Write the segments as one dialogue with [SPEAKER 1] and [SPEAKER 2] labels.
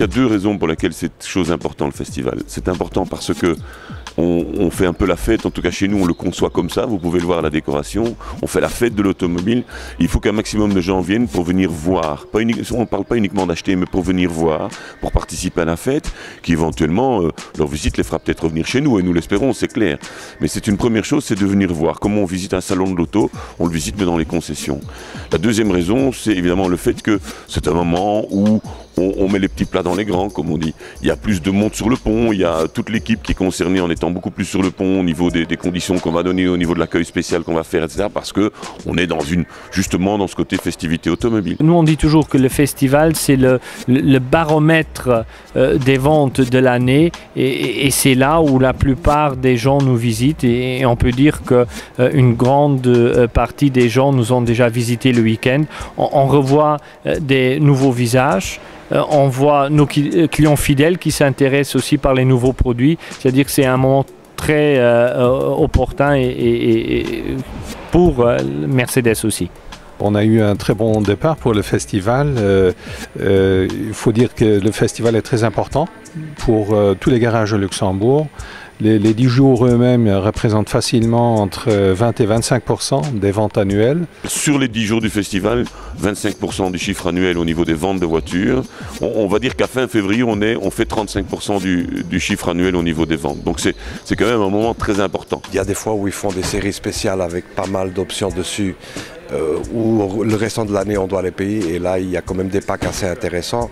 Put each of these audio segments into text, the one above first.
[SPEAKER 1] y a deux raisons pour lesquelles c'est chose importante le festival. C'est important parce que on fait un peu la fête, en tout cas chez nous on le conçoit comme ça, vous pouvez le voir à la décoration, on fait la fête de l'automobile. Il faut qu'un maximum de gens viennent pour venir voir, on ne parle pas uniquement d'acheter, mais pour venir voir, pour participer à la fête, qui éventuellement, leur visite les fera peut-être revenir chez nous, et nous l'espérons, c'est clair. Mais c'est une première chose, c'est de venir voir. Comment on visite un salon de l'auto, on le visite mais dans les concessions. La deuxième raison, c'est évidemment le fait que c'est un moment où on met les petits plats dans les grands, comme on dit. Il y a plus de monde sur le pont, il y a toute l'équipe qui est concernée en étant beaucoup plus sur le pont au niveau des conditions qu'on va donner, au niveau de l'accueil spécial qu'on va faire, etc. Parce qu'on est justement dans ce côté festivité automobile.
[SPEAKER 2] Nous on dit toujours que le festival c'est le baromètre des ventes de l'année et c'est là où la plupart des gens nous visitent et on peut dire qu'une grande partie des gens nous ont déjà visité le week-end. On revoit des nouveaux visages. On voit nos clients fidèles qui s'intéressent aussi par les nouveaux produits, c'est-à-dire que c'est un moment très opportun et pour Mercedes aussi.
[SPEAKER 3] On a eu un très bon départ pour le festival. Il faut dire que le festival est très important pour tous les garages au Luxembourg. Les 10 jours eux-mêmes représentent facilement entre 20 et 25% des ventes annuelles.
[SPEAKER 1] Sur les 10 jours du festival, 25% du chiffre annuel au niveau des ventes de voitures. On va dire qu'à fin février, on fait 35% du chiffre annuel au niveau des ventes. Donc c'est quand même un moment très important.
[SPEAKER 4] Il y a des fois où ils font des séries spéciales avec pas mal d'options dessus. Où le restant de l'année on doit les payer et là il y a quand même des packs assez intéressants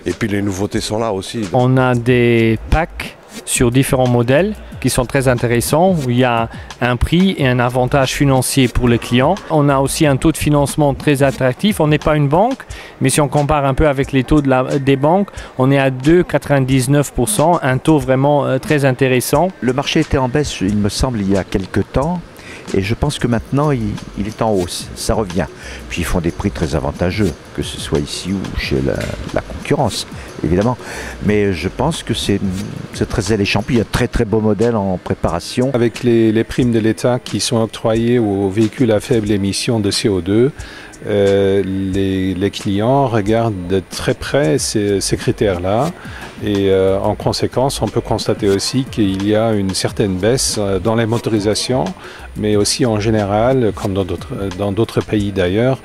[SPEAKER 4] et puis les nouveautés sont là aussi.
[SPEAKER 2] On a des packs sur différents modèles qui sont très intéressants où il y a un prix et un avantage financier pour le client. On a aussi un taux de financement très attractif. On n'est pas une banque, mais si on compare un peu avec les taux des banques, on est à 2,99%, un taux vraiment très intéressant.
[SPEAKER 5] Le marché était en baisse, il me semble, il y a quelques temps. Et je pense que maintenant, il est en hausse, ça revient. Puis ils font des prix très avantageux, que ce soit ici ou chez la concurrence, évidemment. Mais je pense que c'est très alléchant. Puis il y a de très beaux modèles en préparation.
[SPEAKER 3] Avec les primes de l'État qui sont octroyées aux véhicules à faible émission de CO2, les clients regardent de très près ces critères-là et en conséquence on peut constater aussi qu'il y a une certaine baisse dans les motorisations mais aussi en général, comme dans d'autres pays d'ailleurs,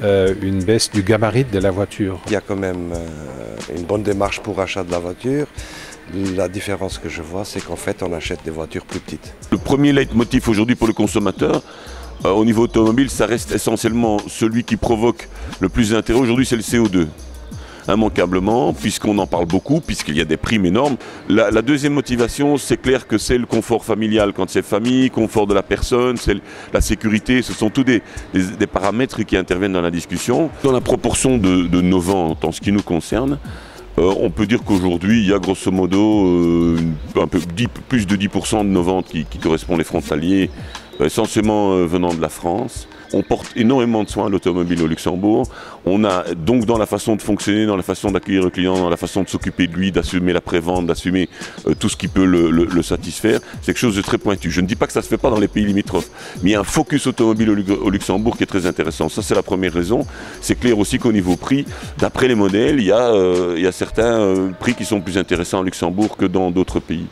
[SPEAKER 3] une baisse du gabarit de la voiture.
[SPEAKER 4] Il y a quand même une bonne démarche pour achat de la voiture. La différence que je vois, c'est qu'en fait on achète des voitures plus petites.
[SPEAKER 1] Le premier leitmotiv aujourd'hui pour le consommateur, au niveau automobile, ça reste essentiellement celui qui provoque le plus d'intérêt aujourd'hui, c'est le CO2. Immanquablement, puisqu'on en parle beaucoup, puisqu'il y a des primes énormes. La deuxième motivation, c'est clair que c'est le confort familial quand c'est famille, confort de la personne, c'est la sécurité, ce sont tous des paramètres qui interviennent dans la discussion. Dans la proportion de nos ventes en ce qui nous concerne, on peut dire qu'aujourd'hui, il y a grosso modo plus de 10% de nos ventes qui correspondent aux frontaliers, essentiellement venant de la France. On porte énormément de soin à l'automobile au Luxembourg. On a donc dans la façon de fonctionner, dans la façon d'accueillir le client, dans la façon de s'occuper de lui, d'assumer la prévente, d'assumer tout ce qui peut le satisfaire. C'est quelque chose de très pointu. Je ne dis pas que ça ne se fait pas dans les pays limitrophes, mais il y a un focus automobile au Luxembourg qui est très intéressant. Ça, c'est la première raison. C'est clair aussi qu'au niveau prix, d'après les modèles, il y a certains prix qui sont plus intéressants au Luxembourg que dans d'autres pays.